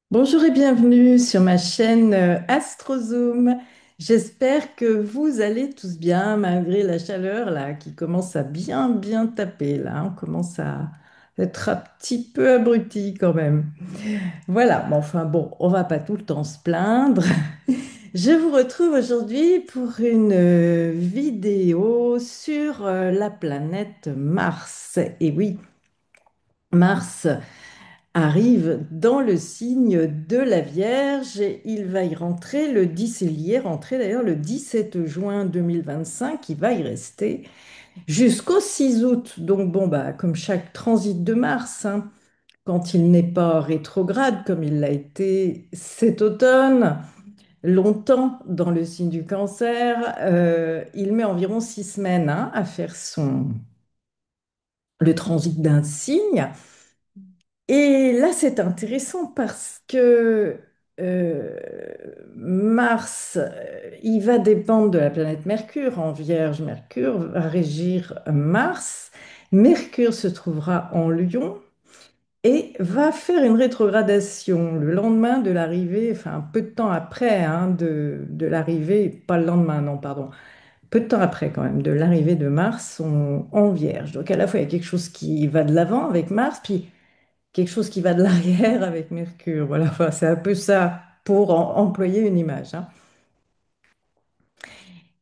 Bonjour et bienvenue sur ma chaîne AstroZoom. J'espère que vous allez tous bien malgré la chaleur là qui commence à bien taper là. On commence à être un petit peu abruti quand même. Voilà, mais enfin bon, on va pas tout le temps se plaindre. Je vous retrouve aujourd'hui pour une vidéo sur la planète Mars. Et oui, Mars arrive dans le signe de la Vierge et il va y rentrer le 10, il y est rentré d'ailleurs le 17 juin 2025, il va y rester jusqu'au 6 août. Donc bon, bah, comme chaque transit de Mars, hein, quand il n'est pas rétrograde comme il l'a été cet automne, longtemps dans le signe du Cancer, il met environ 6 semaines hein, à faire le transit d'un signe. Et là, c'est intéressant parce que euh, Mars, il va dépendre de la planète Mercure en Vierge. Mercure va régir Mars. Mercure se trouvera en Lion et va faire une rétrogradation le lendemain de l'arrivée, enfin un peu de temps après hein, de l'arrivée, pas le lendemain, non, pardon, peu de temps après quand même, de l'arrivée de Mars en Vierge. Donc à la fois, il y a quelque chose qui va de l'avant avec Mars, puis quelque chose qui va de l'arrière avec Mercure. Voilà, enfin, c'est un peu ça pour employer une image, hein.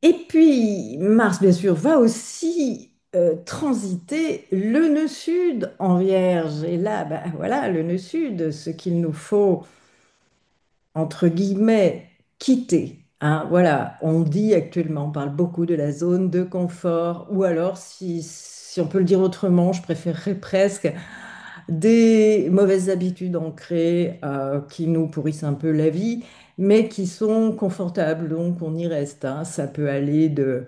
Et puis, Mars, bien sûr, va aussi transiter le nœud sud en Vierge. Et là, ben, voilà, le nœud sud, ce qu'il nous faut, entre guillemets, quitter. Hein. Voilà, on dit actuellement, on parle beaucoup de la zone de confort, ou alors, si on peut le dire autrement, je préférerais presque des mauvaises habitudes ancrées qui nous pourrissent un peu la vie, mais qui sont confortables, donc on y reste. Hein. Ça peut aller de,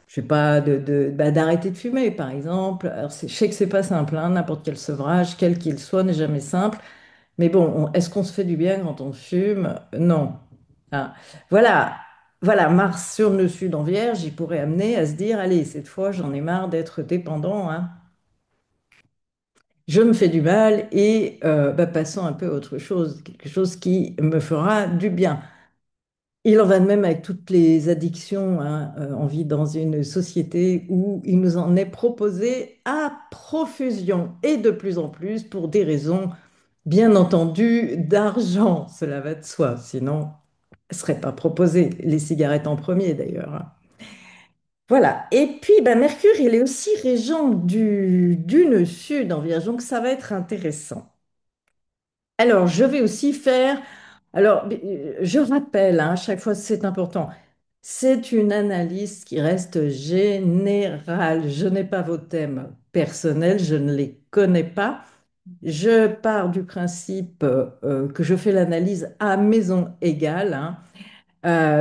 je sais pas, d'arrêter de fumer, par exemple. Alors, je sais que c'est pas simple, hein, n'importe quel sevrage, quel qu'il soit, n'est jamais simple. Mais bon, est-ce qu'on se fait du bien quand on fume? Non. Hein. Voilà. Voilà, Mars sur le sud en Vierge, il pourrait amener à se dire, allez, cette fois, j'en ai marre d'être dépendant, hein. Je me fais du mal et bah, passons un peu à autre chose, quelque chose qui me fera du bien. Il en va de même avec toutes les addictions, hein. On vit dans une société où il nous en est proposé à profusion et de plus en plus pour des raisons, bien entendu, d'argent. Cela va de soi, sinon, ce ne serait pas proposé. Les cigarettes en premier d'ailleurs, hein. Voilà. Et puis, bah, Mercure, il est aussi régent du nœud sud en Vierge, donc ça va être intéressant. Alors, je vais aussi faire. Alors, je rappelle, hein, à chaque fois, c'est important. C'est une analyse qui reste générale. Je n'ai pas vos thèmes personnels, je ne les connais pas. Je pars du principe que je fais l'analyse à maison égale, hein.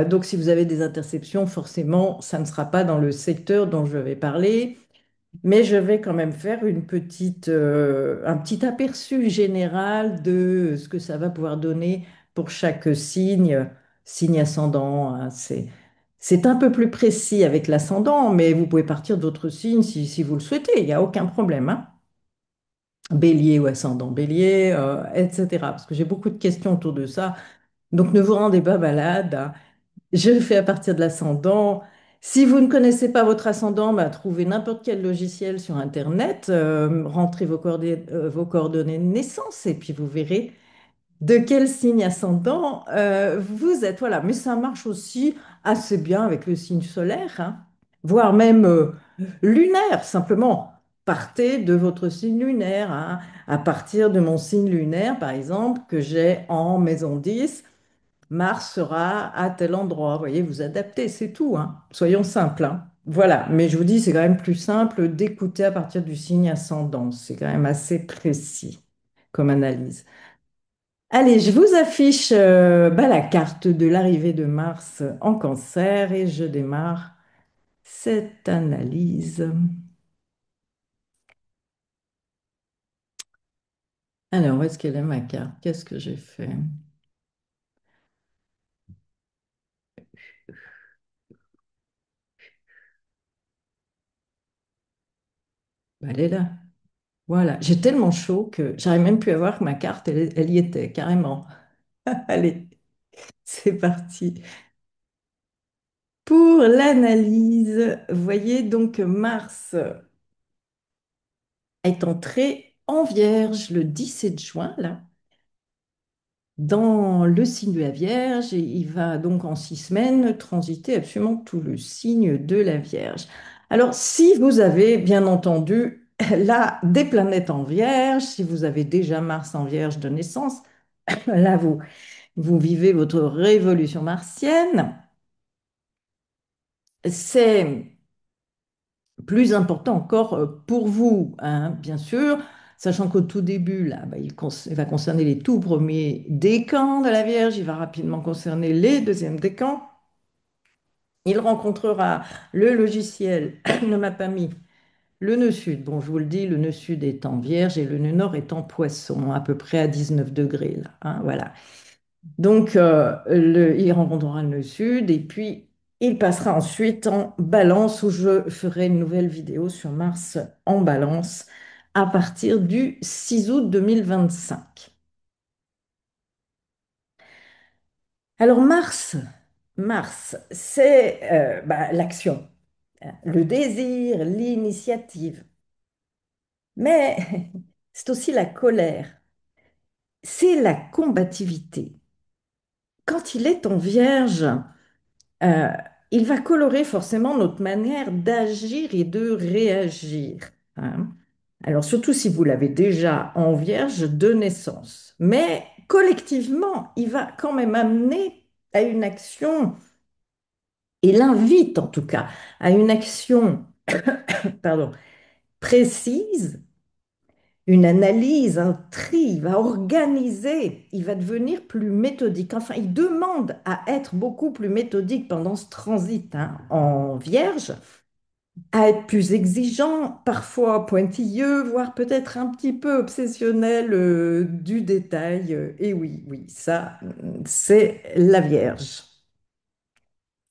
Donc, si vous avez des interceptions, forcément, ça ne sera pas dans le secteur dont je vais parler. Mais je vais quand même faire un petit aperçu général de ce que ça va pouvoir donner pour chaque signe, signe ascendant, hein. C'est un peu plus précis avec l'ascendant, mais vous pouvez partir d'autres signes si vous le souhaitez, il n'y a aucun problème, hein. Bélier ou ascendant bélier, etc. Parce que j'ai beaucoup de questions autour de ça. Donc ne vous rendez pas malade, hein. Je le fais à partir de l'ascendant. Si vous ne connaissez pas votre ascendant, bah, trouvez n'importe quel logiciel sur Internet, rentrez vos coordonnées de naissance et puis vous verrez de quel signe ascendant vous êtes. Voilà, mais ça marche aussi assez bien avec le signe solaire, hein, voire même lunaire. Simplement, partez de votre signe lunaire, hein. À partir de mon signe lunaire, par exemple, que j'ai en maison 10. Mars sera à tel endroit. Vous voyez, vous adaptez, c'est tout, hein. Soyons simples, hein. Voilà, mais je vous dis, c'est quand même plus simple d'écouter à partir du signe ascendant. C'est quand même assez précis comme analyse. Allez, je vous affiche bah, la carte de l'arrivée de Mars en Cancer et je démarre cette analyse. Alors, où est-ce qu'elle est ma carte? Qu'est-ce que j'ai fait? Bah, elle est là. Voilà, j'ai tellement chaud que j'arrive même plus à voir que ma carte, elle y était carrément. Allez, c'est parti. Pour l'analyse, voyez donc Mars est entré en Vierge le 17 juin, là, dans le signe de la Vierge, et il va donc en 6 semaines transiter absolument tout le signe de la Vierge. Alors, si vous avez bien entendu là des planètes en Vierge, si vous avez déjà Mars en Vierge de naissance, là vous vivez votre révolution martienne. C'est plus important encore pour vous, hein, bien sûr, sachant qu'au tout début, là, bah, il va concerner les tout premiers décans de la Vierge, il va rapidement concerner les deuxièmes décans. Il rencontrera le logiciel, ne m'a pas mis le nœud sud. Bon, je vous le dis, le nœud sud est en Vierge et le nœud nord est en Poisson, à peu près à 19 degrés, là, hein, voilà. Donc, il rencontrera le nœud sud et puis il passera ensuite en balance où je ferai une nouvelle vidéo sur Mars en balance à partir du 6 août 2025. Alors, Mars, c'est bah, l'action, hein, le désir, l'initiative. Mais c'est aussi la colère, c'est la combativité. Quand il est en Vierge, euh, il va colorer forcément notre manière d'agir et de réagir, hein. Alors surtout si vous l'avez déjà en Vierge de naissance. Mais collectivement, il va quand même amener à une action, et l'invite en tout cas, à une action, pardon, précise, une analyse, un tri, il va organiser, il va devenir plus méthodique. Enfin, il demande à être beaucoup plus méthodique pendant ce transit, hein, en Vierge, à être plus exigeant, parfois pointilleux, voire peut-être un petit peu obsessionnel du détail. Et oui, oui, ça, c'est la Vierge.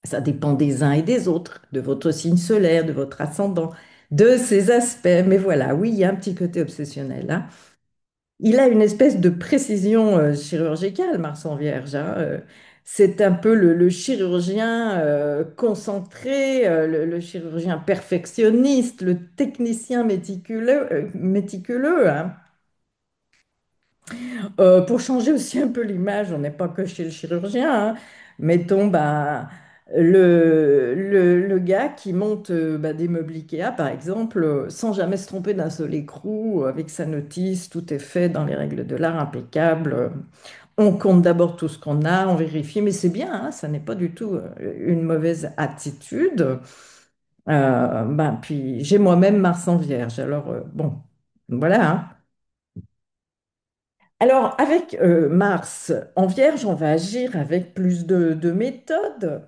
Ça dépend des uns et des autres, de votre signe solaire, de votre ascendant, de ses aspects. Mais voilà, oui, il y a un petit côté obsessionnel, hein. Il a une espèce de précision chirurgicale, Mars en Vierge, hein. C'est un peu le chirurgien concentré, le chirurgien perfectionniste, le technicien méticuleux, hein. Pour changer aussi un peu l'image, on n'est pas que chez le chirurgien, hein. Mettons bah, le gars qui monte bah, des meubles Ikea, par exemple, sans jamais se tromper d'un seul écrou, avec sa notice, tout est fait dans les règles de l'art, impeccable. On compte d'abord tout ce qu'on a, on vérifie, mais c'est bien, hein, ça n'est pas du tout une mauvaise attitude. Ben, puis j'ai moi-même Mars en Vierge, alors bon, voilà, hein. Alors, avec Mars en Vierge, on va agir avec plus de méthode.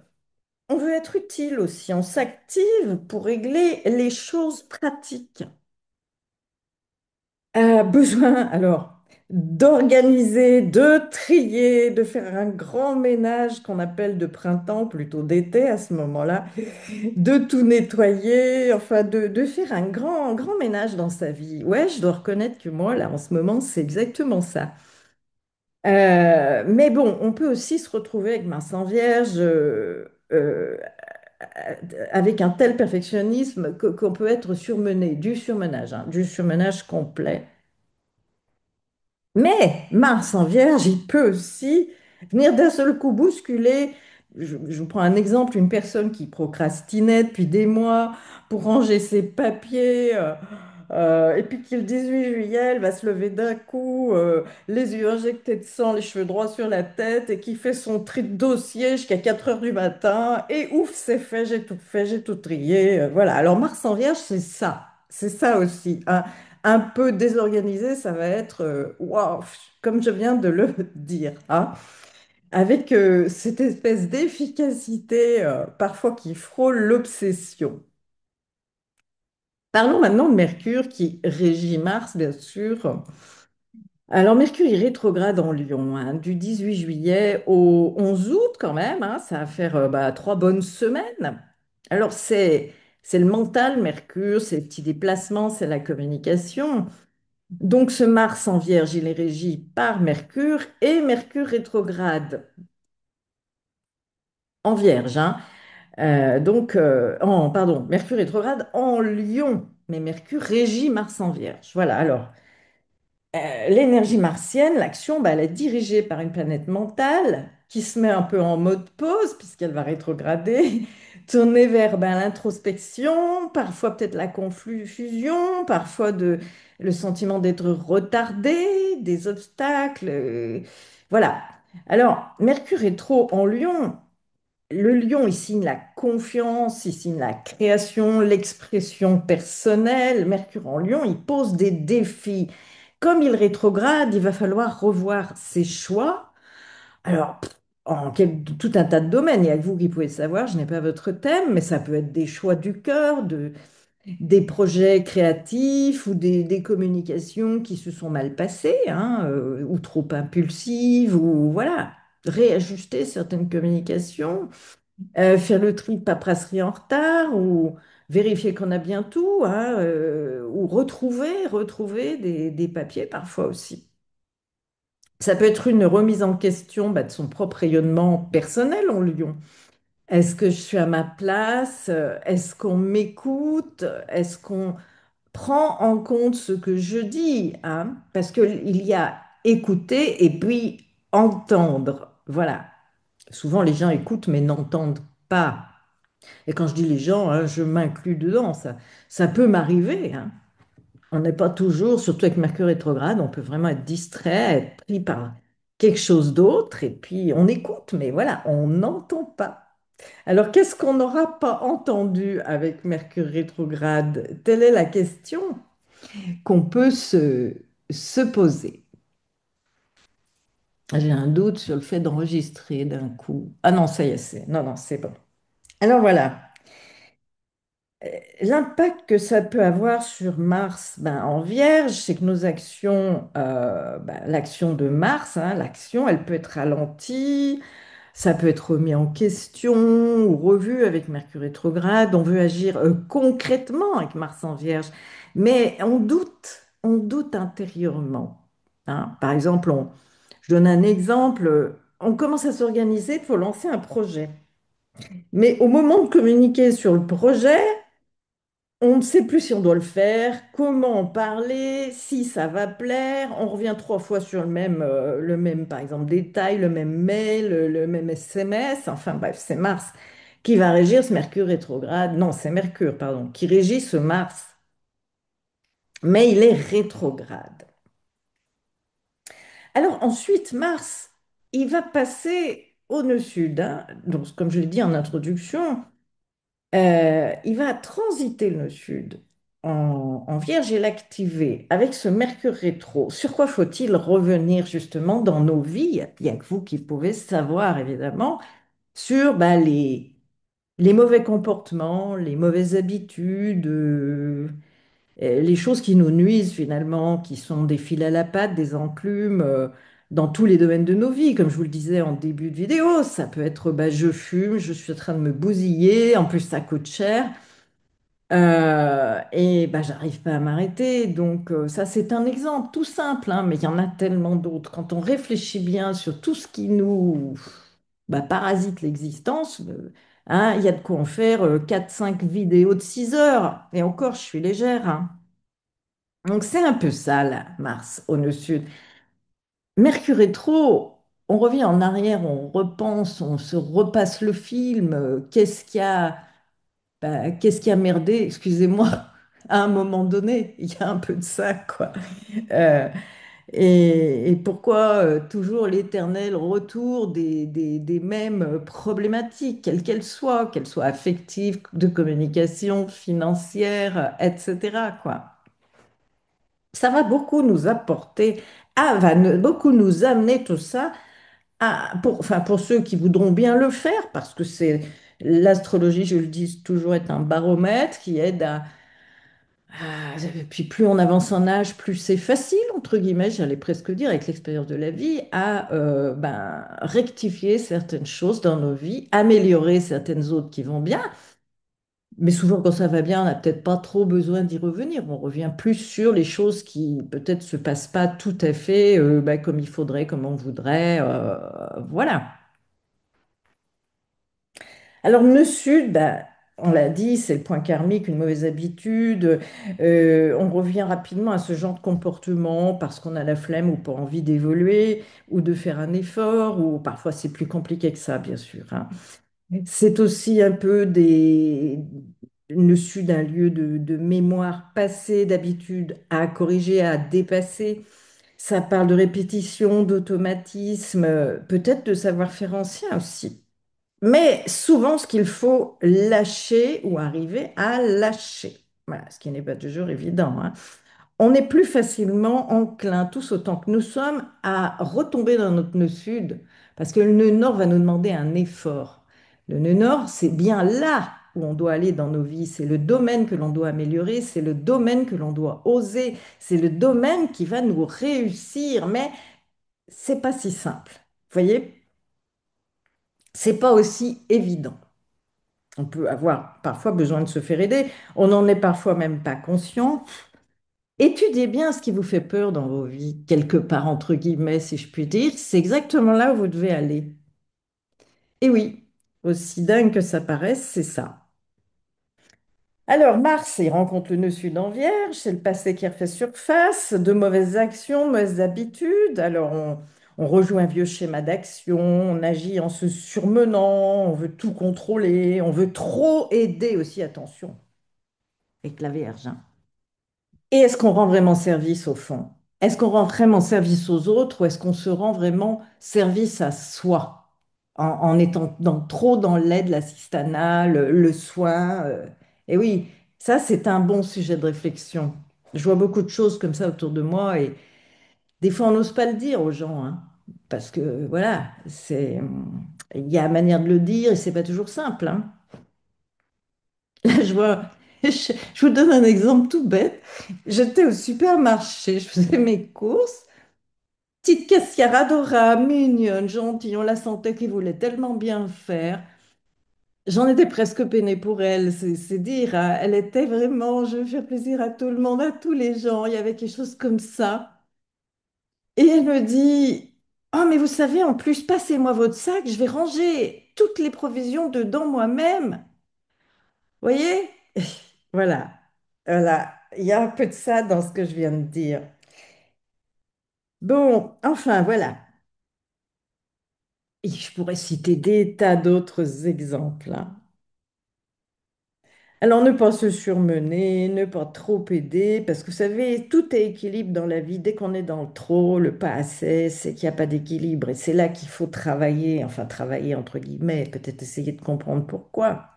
On veut être utile aussi, on s'active pour régler les choses pratiques. Besoin alors d'organiser, de trier, de faire un grand ménage qu'on appelle de printemps, plutôt d'été à ce moment-là, de tout nettoyer, enfin de faire un grand ménage dans sa vie. Ouais, je dois reconnaître que moi, là, en ce moment, c'est exactement ça. Mais bon, on peut aussi se retrouver avec Mars en Vierge, avec un tel perfectionnisme qu'on peut être surmené, du surmenage, hein, du surmenage complet. Mais Mars en Vierge, il peut aussi venir d'un seul coup bousculer. Je vous prends un exemple, une personne qui procrastinait depuis des mois pour ranger ses papiers, et puis qui le 18 juillet, elle va se lever d'un coup, les yeux injectés de sang, les cheveux droits sur la tête, et qui fait son tri de dossier jusqu'à 4 heures du matin, et ouf, c'est fait, j'ai tout trié. Voilà. Alors Mars en Vierge, c'est ça aussi, hein. Un peu désorganisé, ça va être waouh, comme je viens de le dire, hein, avec cette espèce d'efficacité parfois qui frôle l'obsession. Parlons maintenant de Mercure qui régit Mars, bien sûr. Alors Mercure est rétrograde en Lion, hein, du 18 juillet au 11 août quand même, hein, ça va faire bah, 3 bonnes semaines. Alors c'est le mental, Mercure, c'est les petits déplacements, c'est la communication. Donc ce Mars en Vierge, il est régi par Mercure et Mercure rétrograde en Vierge, hein. Pardon, Mercure rétrograde en Lion, mais Mercure régit Mars en Vierge. Voilà, alors, l'énergie martienne, l'action, bah, elle est dirigée par une planète mentale qui se met un peu en mode pause, puisqu'elle va rétrograder, tournée vers ben, l'introspection, parfois peut-être la confusion, parfois le sentiment d'être retardé, des obstacles. Voilà. Alors, Mercure rétro en Lion. Le lion, il signe la confiance, il signe la création, l'expression personnelle. Mercure en lion, il pose des défis. Comme il rétrograde, il va falloir revoir ses choix. Alors, tout un tas de domaines. Il n'y a que vous qui pouvez le savoir, je n'ai pas votre thème, mais ça peut être des choix du cœur, des projets créatifs ou des communications qui se sont mal passées, hein, ou trop impulsives, ou voilà, réajuster certaines communications. Faire le tri de paperasserie en retard ou vérifier qu'on a bien tout, hein, ou retrouver des papiers parfois aussi. Ça peut être une remise en question bah, de son propre rayonnement personnel en Lyon. Est-ce que je suis à ma place? Est-ce qu'on m'écoute? Est-ce qu'on prend en compte ce que je dis, hein? Parce qu'il y a écouter et puis entendre. Voilà. Souvent, les gens écoutent mais n'entendent pas. Et quand je dis les gens, hein, je m'inclus dedans. Ça peut m'arriver, hein. On n'est pas toujours, surtout avec Mercure rétrograde, on peut vraiment être distrait, être pris par quelque chose d'autre, et puis on écoute, mais voilà, on n'entend pas. Alors, qu'est-ce qu'on n'aura pas entendu avec Mercure rétrograde? Telle est la question qu'on peut se poser. J'ai un doute sur le fait d'enregistrer d'un coup. Ah non, ça y est, non, non, c'est bon. Alors voilà. L'impact que ça peut avoir sur Mars ben, en Vierge, c'est que nos actions, l'action de Mars, hein, l'action, elle peut être ralentie, ça peut être remis en question ou revu avec Mercure rétrograde. On veut agir concrètement avec Mars en Vierge, mais on doute intérieurement, hein. Par exemple, je donne un exemple, on commence à s'organiser pour lancer un projet. Mais au moment de communiquer sur le projet, on ne sait plus si on doit le faire, comment en parler, si ça va plaire. On revient trois fois sur le même, par exemple, détail, le même mail, le même SMS. Enfin bref, c'est Mars qui va régir ce Mercure rétrograde. Non, c'est Mercure, pardon, qui régit ce Mars. Mais il est rétrograde. Alors ensuite, Mars, il va passer au nœud sud, hein. Donc, comme je l'ai dit en introduction, il va transiter le sud en Vierge et l'activer avec ce Mercure rétro. Sur quoi faut-il revenir justement dans nos vies? Il n'y a que vous qui pouvez savoir, évidemment, sur bah, les mauvais comportements, les mauvaises habitudes, les choses qui nous nuisent finalement, qui sont des fils à la patte, des enclumes. Dans tous les domaines de nos vies, comme je vous le disais en début de vidéo, ça peut être bah, je fume, je suis en train de me bousiller, en plus ça coûte cher. Et bah, j'arrive pas à m'arrêter. Donc, ça, c'est un exemple tout simple, hein, mais il y en a tellement d'autres. Quand on réfléchit bien sur tout ce qui nous bah, parasite l'existence, hein, il y a de quoi en faire 4-5 vidéos de 6 heures. Et encore, je suis légère, hein. Donc, c'est un peu ça, là, Mars, au nœud sud. Mercure rétro, on revient en arrière, on repense, on se repasse le film. Qu'est-ce qui a merdé, excusez-moi, à un moment donné, il y a un peu de ça, quoi. Euh, et pourquoi toujours l'éternel retour des mêmes problématiques, qu'elles soient affectives, de communication, financières, etc., quoi. Ça va beaucoup nous apporter, beaucoup nous amener tout ça enfin, pour ceux qui voudront bien le faire, parce que c'est l'astrologie, je le dis toujours, est un baromètre qui aide puis plus on avance en âge, plus c'est facile, entre guillemets, j'allais presque dire, avec l'expérience de la vie, à rectifier certaines choses dans nos vies, améliorer certaines autres qui vont bien. Mais souvent, quand ça va bien, on n'a peut-être pas trop besoin d'y revenir. On revient plus sur les choses qui peut-être se passent pas tout à fait bah, comme il faudrait, comme on voudrait. Voilà. Alors, nœud sud, bah, on l'a dit, c'est le point karmique, une mauvaise habitude. On revient rapidement à ce genre de comportement parce qu'on a la flemme ou pas envie d'évoluer ou de faire un effort, ou parfois c'est plus compliqué que ça, bien sûr, hein. C'est aussi un peu le sud, un lieu de mémoire passée, d'habitude à corriger, à dépasser. Ça parle de répétition, d'automatisme, peut-être de savoir-faire ancien aussi. Mais souvent, ce qu'il faut lâcher ou arriver à lâcher. Voilà, ce qui n'est pas toujours évident, hein. On est plus facilement enclin, tous autant que nous sommes, à retomber dans notre nœud sud, parce que le nœud nord va nous demander un effort. Le nœud nord, c'est bien là où on doit aller dans nos vies, c'est le domaine que l'on doit améliorer, c'est le domaine que l'on doit oser, c'est le domaine qui va nous réussir, mais c'est pas si simple. Vous voyez, c'est pas aussi évident. On peut avoir parfois besoin de se faire aider, on n'en est parfois même pas conscient. Étudiez bien ce qui vous fait peur dans vos vies, quelque part entre guillemets, si je puis dire. C'est exactement là où vous devez aller. Et oui, aussi dingue que ça paraisse, c'est ça. Alors, Mars, il rencontre le nœud sud en Vierge, c'est le passé qui refait surface, de mauvaises actions, mauvaises habitudes. Alors, on rejoue un vieux schéma d'action, on agit en se surmenant, on veut tout contrôler, on veut trop aider aussi, attention, avec la Vierge, hein. Et est-ce qu'on rend vraiment service au fond? Est-ce qu'on rend vraiment service aux autres ou est-ce qu'on se rend vraiment service à soi en étant trop dans l'aide, l'assistanat, le soin? Et oui, ça c'est un bon sujet de réflexion. Je vois beaucoup de choses comme ça autour de moi et des fois on n'ose pas le dire aux gens, hein, parce que voilà, il y a manière de le dire et c'est pas toujours simple, hein. Je vois, je vous donne un exemple tout bête. J'étais au supermarché, je faisais mes courses. Petite caissière adorable, mignonne, gentille, on la sentait qui voulait tellement bien faire. J'en étais presque peinée pour elle, c'est dire, hein. Elle était vraiment, je veux faire plaisir à tout le monde, à tous les gens. Il y avait quelque chose comme ça. Et elle me dit, oh, mais vous savez, en plus, passez-moi votre sac, je vais ranger toutes les provisions dedans moi-même. Vous voyez? Voilà. Voilà. Il y a un peu de ça dans ce que je viens de dire. Bon, enfin, voilà. Et je pourrais citer des tas d'autres exemples, hein. Alors, ne pas se surmener, ne pas trop aider, parce que vous savez, tout est équilibre dans la vie. Dès qu'on est dans le trop, le pas assez, c'est qu'il n'y a pas d'équilibre. Et c'est là qu'il faut travailler, enfin travailler entre guillemets, peut-être essayer de comprendre pourquoi.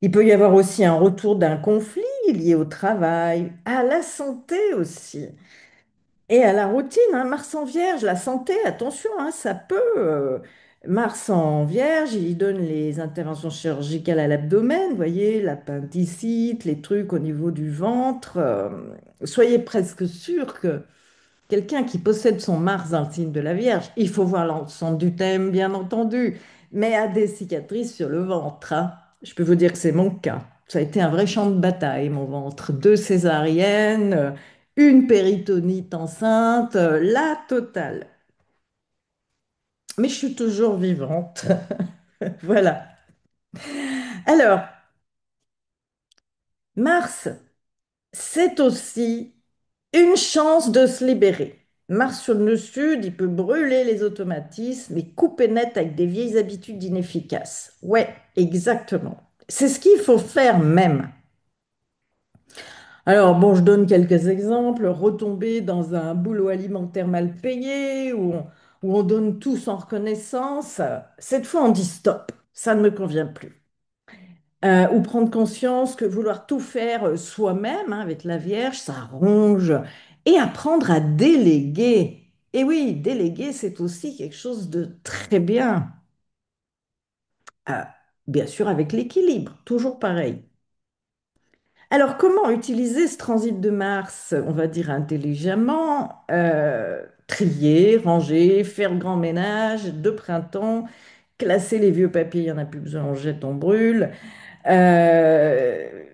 Il peut y avoir aussi un retour d'un conflit lié au travail, à la santé aussi. Et à la routine, hein, Mars en Vierge, la santé, attention, hein, ça peut. Mars en Vierge, il donne les interventions chirurgicales à l'abdomen, vous voyez, l'appendicite, les trucs au niveau du ventre. Soyez presque sûr que quelqu'un qui possède son Mars dans le signe de la Vierge, il faut voir l'ensemble du thème, bien entendu, mais a des cicatrices sur le ventre, hein. Je peux vous dire que c'est mon cas. Ça a été un vrai champ de bataille, mon ventre. Deux césariennes, une péritonite enceinte, la totale. Mais je suis toujours vivante. Voilà. Alors, Mars, c'est aussi une chance de se libérer. Mars sur le sud, il peut brûler les automatismes et couper net avec des vieilles habitudes inefficaces. Ouais, exactement. C'est ce qu'il faut faire même. Alors, bon, je donne quelques exemples. Retomber dans un boulot alimentaire mal payé où on donne tout sans reconnaissance. Cette fois, on dit stop, ça ne me convient plus. Ou prendre conscience que vouloir tout faire soi-même, hein, avec la Vierge, ça ronge. Et apprendre à déléguer. Et oui, déléguer, c'est aussi quelque chose de très bien. Euh, Bien sûr, avec l'équilibre, toujours pareil. Alors, comment utiliser ce transit de Mars, on va dire intelligemment, trier, ranger, faire le grand ménage de printemps, classer les vieux papiers, il n'y en a plus besoin, on jette, on brûle. Euh,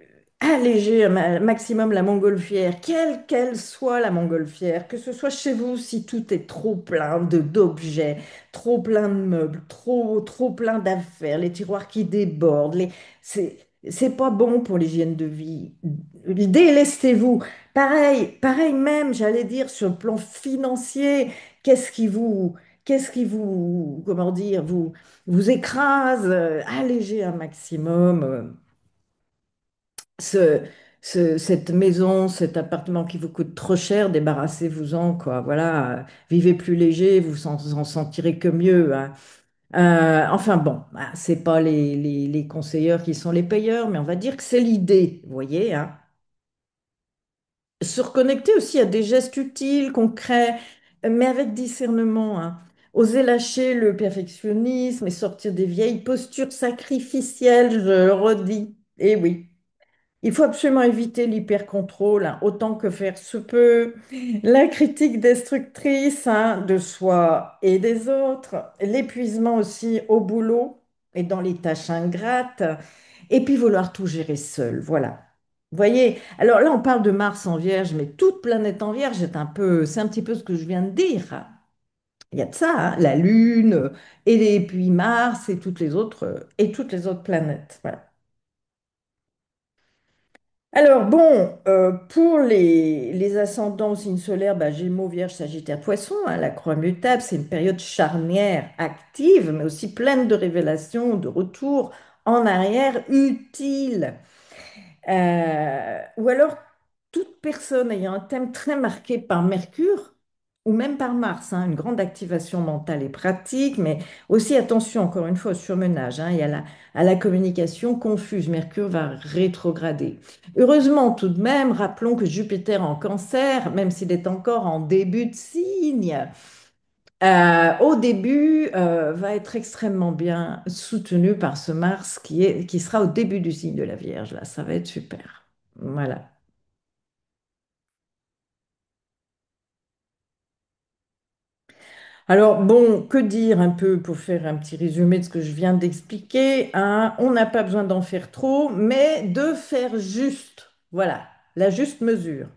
Alléger maximum la montgolfière, quelle qu'elle soit la montgolfière, que ce soit chez vous si tout est trop plein de d'objets, trop plein de meubles, trop plein d'affaires, les tiroirs qui débordent, c'est pas bon pour l'hygiène de vie. Délestez-vous. Pareil même, j'allais dire, sur le plan financier, qu'est-ce qui vous, comment dire, vous écrase, allégez un maximum ce, cette maison, cet appartement qui vous coûte trop cher, débarrassez-vous-en, quoi. Voilà, vivez plus léger, vous en sentirez que mieux, hein. Enfin bon, c'est pas les conseilleurs qui sont les payeurs, mais on va dire que c'est l'idée, vous voyez, hein. Se reconnecter aussi à des gestes utiles, concrets, mais avec discernement, hein. Oser lâcher le perfectionnisme et sortir des vieilles postures sacrificielles, je le redis. Eh oui. Il faut absolument éviter l'hyper-contrôle, hein, autant que faire se peut, la critique destructrice, hein, de soi et des autres, l'épuisement aussi au boulot et dans les tâches ingrates, et puis vouloir tout gérer seul. Voilà. Vous voyez, alors là, on parle de Mars en Vierge, mais toute planète en Vierge c'est un petit peu ce que je viens de dire. Il y a de ça, hein, la Lune, et puis Mars et toutes les autres planètes. Voilà. Alors bon, pour les ascendants au signe solaire, bah, Gémeaux, Vierge, Sagittaire, Poisson, hein, la croix mutable, c'est une période charnière, active, mais aussi pleine de révélations, de retours en arrière utiles. Ou alors, toute personne ayant un thème très marqué par Mercure, ou même par Mars, hein, une grande activation mentale et pratique, mais aussi attention, encore une fois, au surmenage, hein, et à la communication confuse. Mercure va rétrograder. Heureusement, tout de même, rappelons que Jupiter en Cancer, même s'il est encore en début de signe, au début, va être extrêmement bien soutenu par ce Mars qui sera au début du signe de la Vierge. Là, ça va être super. Voilà. Alors, bon, que dire un peu pour faire un petit résumé de ce que je viens d'expliquer, hein. On n'a pas besoin d'en faire trop, mais de faire juste. Voilà, la juste mesure.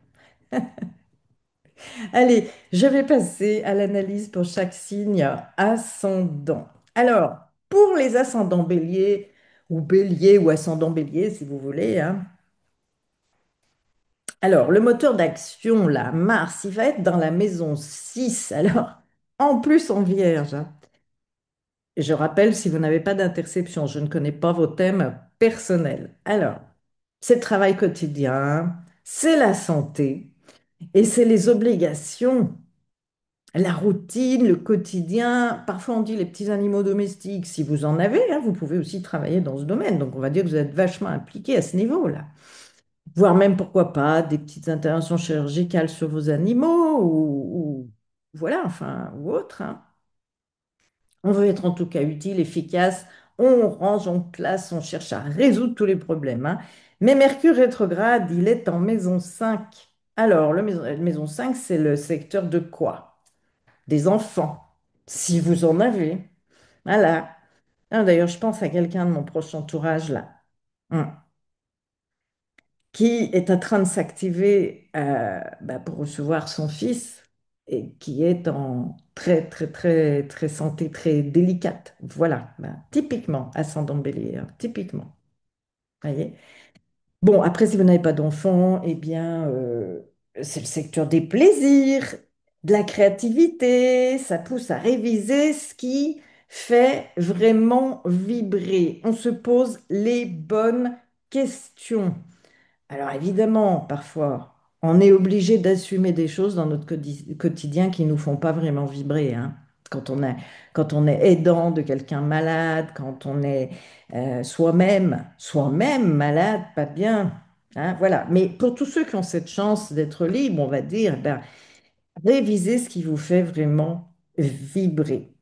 Allez, je vais passer à l'analyse pour chaque signe ascendant. Alors, pour les ascendants bélier ou ascendant bélier, si vous voulez, hein. Alors, le moteur d'action, là, Mars, il va être dans la maison 6. Alors, en plus en vierge, hein. Je rappelle, si vous n'avez pas d'interception, je ne connais pas vos thèmes personnels. Alors, c'est le travail quotidien, c'est la santé et c'est les obligations. La routine, le quotidien, parfois on dit les petits animaux domestiques, si vous en avez, hein, vous pouvez aussi travailler dans ce domaine. Donc on va dire que vous êtes vachement impliqué à ce niveau-là. Voire même, pourquoi pas, des petites interventions chirurgicales sur vos animaux voilà, enfin, ou autre, hein. On veut être en tout cas utile, efficace, on range, on classe, on cherche à résoudre tous les problèmes, hein. Mais Mercure rétrograde, il est en maison 5. Alors, maison 5, c'est le secteur de quoi? Des enfants, si vous en avez. Voilà. Ah, d'ailleurs, je pense à quelqu'un de mon proche entourage là, qui est en train de s'activer pour recevoir son fils et qui est en très santé très délicate. Voilà, typiquement, ascendant bélier, hein, typiquement. Voyez? Bon, après, si vous n'avez pas d'enfant, eh bien, c'est le secteur des plaisirs, de la créativité, ça pousse à réviser ce qui fait vraiment vibrer. On se pose les bonnes questions. Alors évidemment, parfois, on est obligé d'assumer des choses dans notre quotidien qui ne nous font pas vraiment vibrer, hein. Quand on est, quand on est aidant de quelqu'un malade, quand on est soi-même malade, pas bien, hein, voilà. Mais pour tous ceux qui ont cette chance d'être libres, on va dire, ben, révisez ce qui vous fait vraiment vibrer,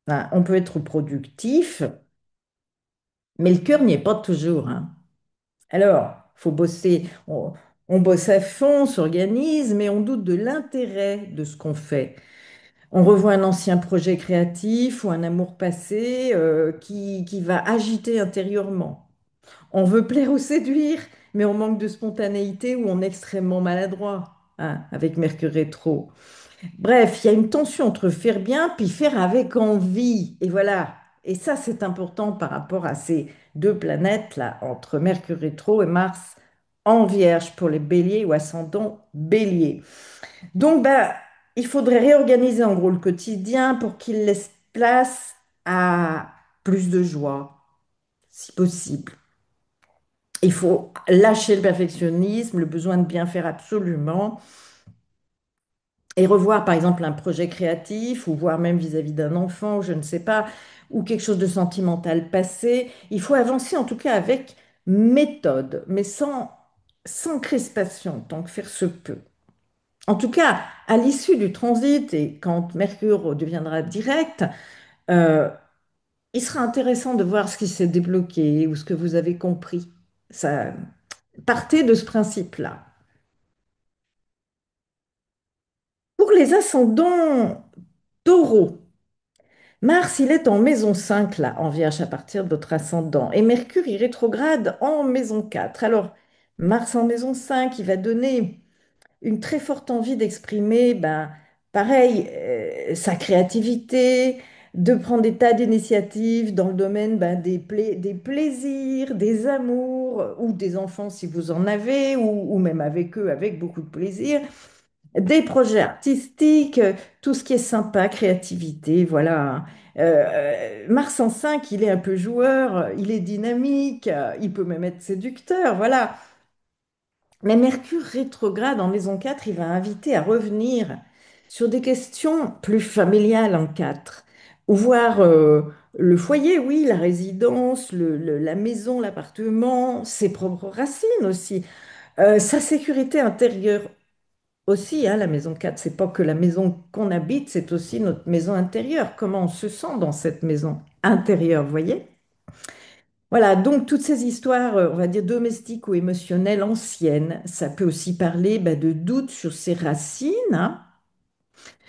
hein. On peut être productif, mais le cœur n'y est pas toujours, hein. Alors, faut bosser, on bosse à fond, on s'organise, mais on doute de l'intérêt de ce qu'on fait. On revoit un ancien projet créatif ou un amour passé qui va agiter intérieurement. On veut plaire ou séduire, mais on manque de spontanéité ou on est extrêmement maladroit, hein, avec Mercure rétro. Bref, il y a une tension entre faire bien puis faire avec envie. Et voilà. Et ça, c'est important par rapport à ces deux planètes-là, entre Mercure rétro et Mars en Vierge pour les béliers ou ascendant bélier. Donc, bah, il faudrait réorganiser en gros le quotidien pour qu'il laisse place à plus de joie, si possible. Il faut lâcher le perfectionnisme, le besoin de bien faire absolument, et revoir par exemple un projet créatif, ou voire même vis-à-vis d'un enfant, ou je ne sais pas, ou quelque chose de sentimental passé. Il faut avancer en tout cas avec méthode, mais sans crispation, tant que faire se peut. En tout cas, à l'issue du transit, et quand Mercure deviendra direct, euh, il sera intéressant de voir ce qui s'est débloqué ou ce que vous avez compris. Ça, partez de ce principe-là. Pour les ascendants taureaux, Mars, il est en maison 5 là, en Vierge, à partir de votre ascendant. Et Mercure, il rétrograde en maison 4. Alors, Mars en maison 5, il va donner une très forte envie d'exprimer, ben, pareil, sa créativité, de prendre des tas d'initiatives dans le domaine ben, des plaisirs, des amours, ou des enfants si vous en avez, ou même avec eux, avec beaucoup de plaisir. Des projets artistiques, tout ce qui est sympa, créativité, voilà. Mars en 5, il est un peu joueur, il est dynamique, il peut même être séducteur, voilà. Mais Mercure rétrograde en maison 4, il va inviter à revenir sur des questions plus familiales en 4, ou voir le foyer, oui, la résidence, la maison, l'appartement, ses propres racines aussi, sa sécurité intérieure aussi, hein, la maison 4, c'est pas que la maison qu'on habite, c'est aussi notre maison intérieure. Comment on se sent dans cette maison intérieure, vous voyez? Voilà, donc toutes ces histoires, on va dire domestiques ou émotionnelles anciennes, ça peut aussi parler bah, de doutes sur ses racines, hein,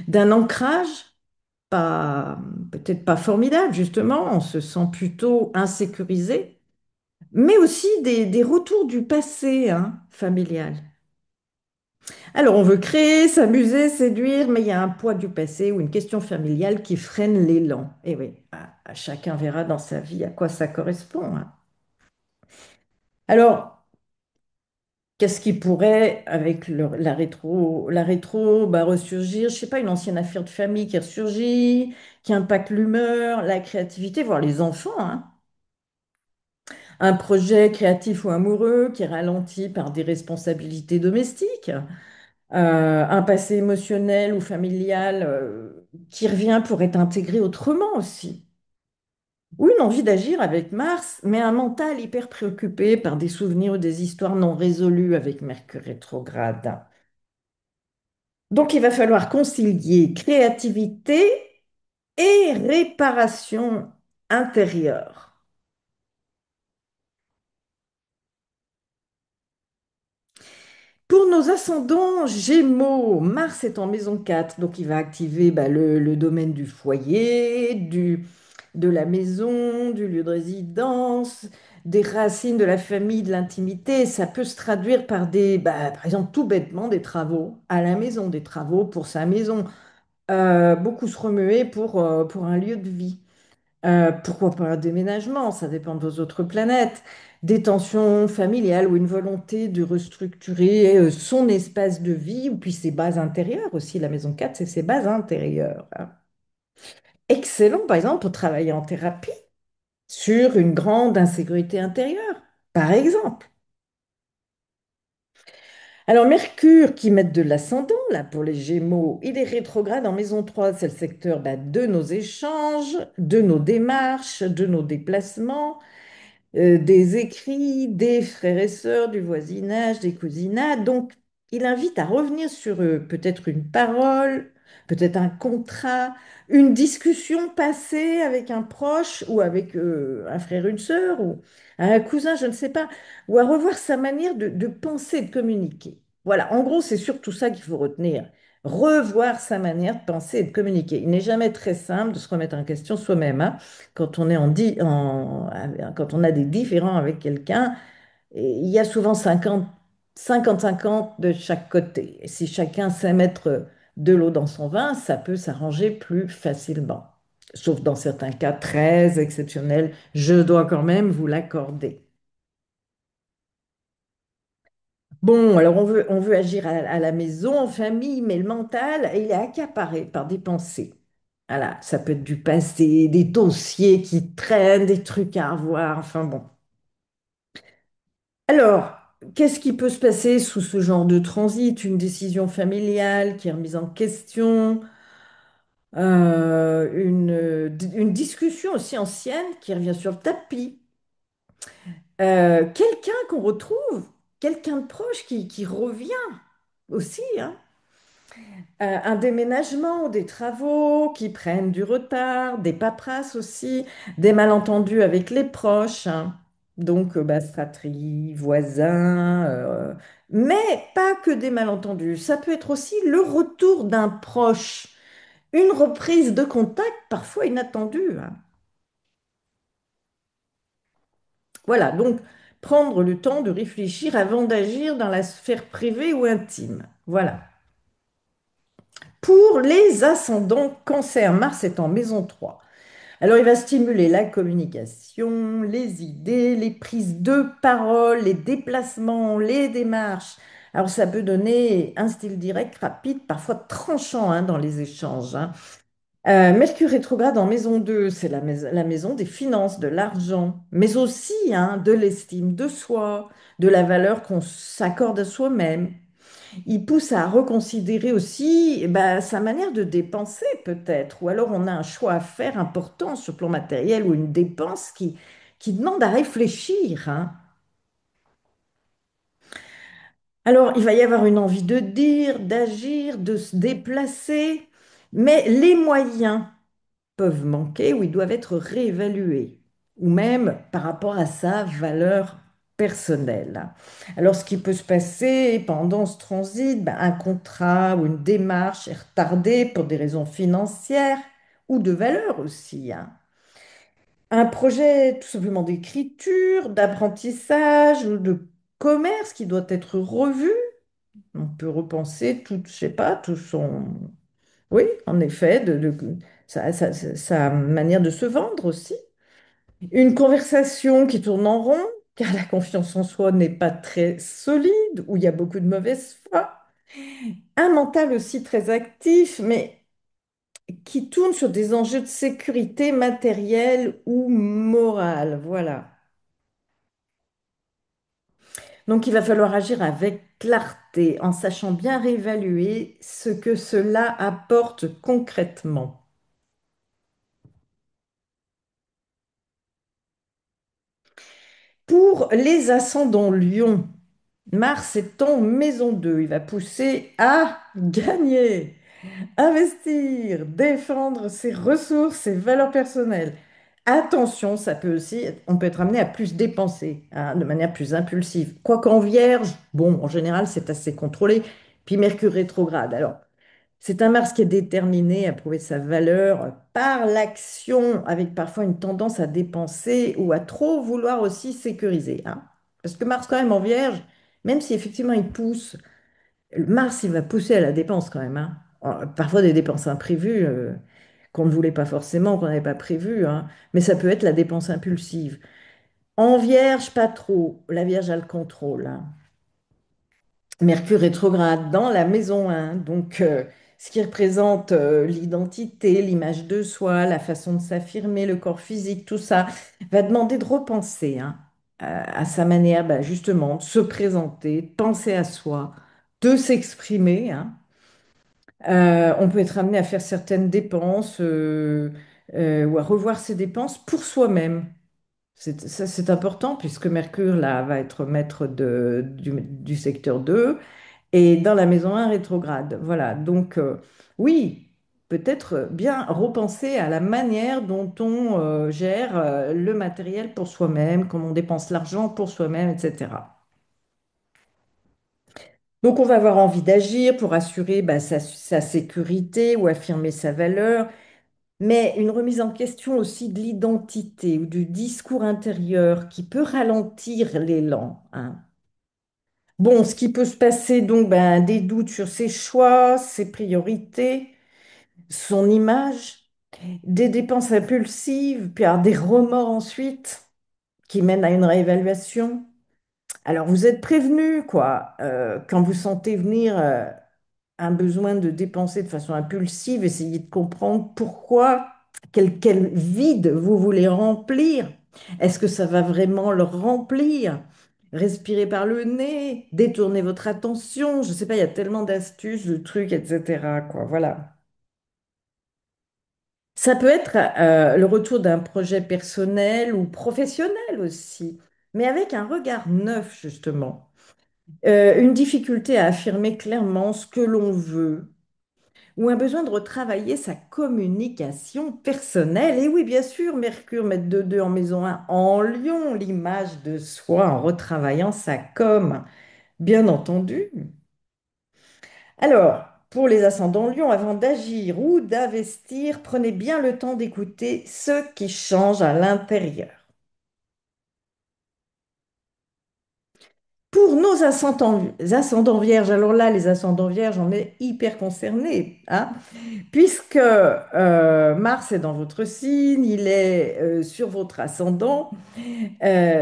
d'un ancrage pas, peut-être pas formidable, justement, on se sent plutôt insécurisé, mais aussi des retours du passé, hein, familial. Alors, on veut créer, s'amuser, séduire, mais il y a un poids du passé ou une question familiale qui freine l'élan. Et oui, chacun verra dans sa vie à quoi ça correspond, hein. Alors, qu'est-ce qui pourrait, avec la rétro, bah, ressurgir? Je sais pas, une ancienne affaire de famille qui ressurgit, qui impacte l'humeur, la créativité, voire les enfants, hein. Un projet créatif ou amoureux qui est ralenti par des responsabilités domestiques. Un passé émotionnel ou familial qui revient pour être intégré autrement aussi. Ou une envie d'agir avec Mars, mais un mental hyper préoccupé par des souvenirs ou des histoires non résolues avec Mercure rétrograde. Donc il va falloir concilier créativité et réparation intérieure. Pour nos ascendants Gémeaux, Mars est en maison 4, donc il va activer bah, le domaine du foyer, de la maison, du lieu de résidence, des racines de la famille, de l'intimité. Ça peut se traduire par bah, par exemple, tout bêtement, des travaux à la maison, des travaux pour sa maison. Beaucoup se remuer pour un lieu de vie. Pourquoi pas un déménagement? Ça dépend de vos autres planètes. Des tensions familiales ou une volonté de restructurer son espace de vie, ou puis ses bases intérieures aussi. La maison 4, c'est ses bases intérieures, hein. Excellent, par exemple, pour travailler en thérapie sur une grande insécurité intérieure, par exemple. Alors, Mercure, qui met de l'ascendant, là, pour les Gémeaux, il est rétrograde en maison 3. C'est le secteur bah, de nos échanges, de nos démarches, de nos déplacements, des écrits, des frères et sœurs, du voisinage, des cousinats. Donc, il invite à revenir sur peut-être une parole, peut-être un contrat, une discussion passée avec un proche ou avec un frère, une sœur ou un cousin, je ne sais pas, ou à revoir sa manière de penser, de communiquer. Voilà, en gros, c'est surtout ça qu'il faut retenir. revoir sa manière de penser et de communiquer. Il n'est jamais très simple de se remettre en question soi-même, hein. Quand on est quand on a des différends avec quelqu'un, et il y a souvent 50-50 de chaque côté. Et si chacun sait mettre de l'eau dans son vin, ça peut s'arranger plus facilement. Sauf dans certains cas très exceptionnels, je dois quand même vous l'accorder. Bon, alors on veut agir à la maison, en famille, mais le mental, il est accaparé par des pensées. Voilà, ça peut être du passé, des dossiers qui traînent, des trucs à revoir, enfin bon. Alors, qu'est-ce qui peut se passer sous ce genre de transit? Une décision familiale qui est remise en question, une discussion aussi ancienne qui revient sur le tapis. Quelqu'un qu'on retrouve, quelqu'un de proche qui revient aussi, hein. Un déménagement ou des travaux qui prennent du retard, des paperasses aussi, des malentendus avec les proches, hein. Donc, bah, fratrie, voisins, mais pas que des malentendus. Ça peut être aussi le retour d'un proche, une reprise de contact parfois inattendue, hein. Voilà, donc prendre le temps de réfléchir avant d'agir dans la sphère privée ou intime. Voilà. Pour les ascendants cancer, Mars est en maison 3. Alors, il va stimuler la communication, les idées, les prises de parole, les déplacements, les démarches. Alors, ça peut donner un style direct, rapide, parfois tranchant, hein, dans les échanges, hein. Mercure rétrograde en maison 2, c'est la maison des finances, de l'argent, mais aussi, hein, de l'estime de soi, de la valeur qu'on s'accorde à soi-même. Il pousse à reconsidérer aussi sa manière de dépenser peut-être, ou alors on a un choix à faire important sur le plan matériel ou une dépense qui demande à réfléchir, hein. Alors il va y avoir une envie de dire, d'agir, de se déplacer, mais les moyens peuvent manquer ou ils doivent être réévalués, ou même par rapport à sa valeur personnelle. Alors, ce qui peut se passer pendant ce transit, un contrat ou une démarche est retardé pour des raisons financières ou de valeur aussi, hein. Un projet tout simplement d'écriture, d'apprentissage ou de commerce qui doit être revu. On peut repenser tout, je sais pas, tout son, oui, en effet, sa manière de se vendre aussi. Une conversation qui tourne en rond, car la confiance en soi n'est pas très solide, où il y a beaucoup de mauvaise foi. Un mental aussi très actif, mais qui tourne sur des enjeux de sécurité matérielle ou morale. Voilà. Donc il va falloir agir avec clarté, en sachant bien réévaluer ce que cela apporte concrètement. Pour les ascendants Lion, Mars est en maison 2. Il va pousser à gagner, investir, défendre ses ressources, ses valeurs personnelles. Attention, ça peut aussi, on peut être amené à plus dépenser, hein, de manière plus impulsive. Quoique en Vierge, bon, en général, c'est assez contrôlé. Puis Mercure rétrograde. Alors, c'est un Mars qui est déterminé à prouver sa valeur par l'action, avec parfois une tendance à dépenser ou à trop vouloir aussi sécuriser, hein. Parce que Mars, quand même, en Vierge, même si effectivement il pousse, Mars, il va pousser à la dépense quand même, hein. Parfois des dépenses imprévues qu'on ne voulait pas forcément, qu'on n'avait pas prévues, hein. Mais ça peut être la dépense impulsive. En Vierge, pas trop. La Vierge a le contrôle, hein. Mercure rétrograde dans la maison 1, donc ce qui représente l'identité, l'image de soi, la façon de s'affirmer, le corps physique, tout ça, va demander de repenser, hein, à sa manière justement de se présenter, de penser à soi, de s'exprimer, hein. On peut être amené à faire certaines dépenses ou à revoir ses dépenses pour soi-même. Ça, c'est important puisque Mercure, là, va être maître du secteur 2 et dans la maison 1 rétrograde. Voilà, donc oui, peut-être bien repenser à la manière dont on gère le matériel pour soi-même, comment on dépense l'argent pour soi-même, etc. Donc, on va avoir envie d'agir pour assurer bah, sa sécurité ou affirmer sa valeur, mais une remise en question aussi de l'identité ou du discours intérieur qui peut ralentir l'élan, hein. Bon, ce qui peut se passer, donc, ben, des doutes sur ses choix, ses priorités, son image, des dépenses impulsives, puis alors, des remords ensuite qui mènent à une réévaluation. Alors, vous êtes prévenu, quoi, quand vous sentez venir un besoin de dépenser de façon impulsive, essayez de comprendre pourquoi, quel vide vous voulez remplir. Est-ce que ça va vraiment le remplir? Respirez par le nez, détournez votre attention. Je ne sais pas, il y a tellement d'astuces, de trucs, etc., quoi, voilà. Ça peut être le retour d'un projet personnel ou professionnel aussi, mais avec un regard neuf, justement. Une difficulté à affirmer clairement ce que l'on veut ou un besoin de retravailler sa communication personnelle. Et oui, bien sûr, Mercure, maître de deux en maison 1, en Lion, l'image de soi en retravaillant sa com, bien entendu. Alors, pour les ascendants Lion, avant d'agir ou d'investir, prenez bien le temps d'écouter ce qui change à l'intérieur. Pour nos ascendants vierges, alors là, les ascendants vierges, on est hyper concernés, hein, puisque Mars est dans votre signe, il est sur votre ascendant,